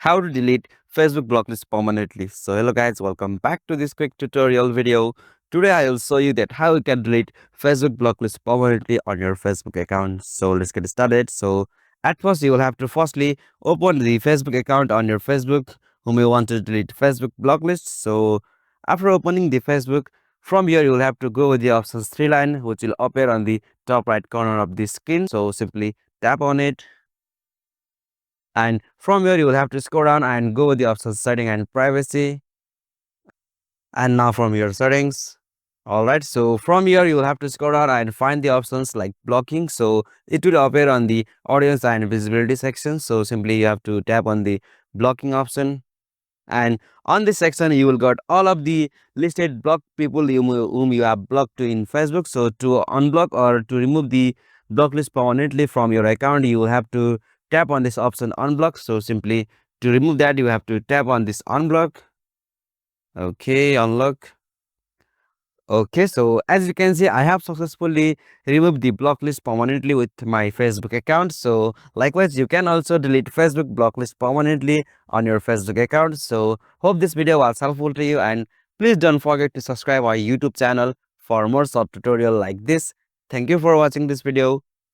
how to delete Facebook block list permanently. So hello guys, welcome back to this quick tutorial video. Today I will show you that how you can delete Facebook block list permanently on your Facebook account. So let's get started. So at first you will have to firstly open the Facebook account on your Facebook whom you want to delete Facebook block list. So after opening the Facebook, from here you will have to go with the options 3 line which will appear on the top right corner of the screen. So simply tap on it, and from here you will have to scroll down and go with the options setting and privacy. And now from your settings, all right, so from here you will have to scroll down and find the options like blocking. So it will appear on the audience and visibility section. So simply you have to tap on the blocking option, and on this section you will got all of the listed blocked people whom you have blocked in Facebook. So to unblock or to remove the block list permanently from your account, you will have to tap on this option unblock. So simply to remove that, you have to tap on this unblock. Okay, unlock. Okay, so as you can see, I have successfully removed the block list permanently with my Facebook account. So likewise, you can also delete Facebook block list permanently on your Facebook account. So hope this video was helpful to you, and please don't forget to subscribe our YouTube channel for more short tutorial like this. Thank you for watching this video.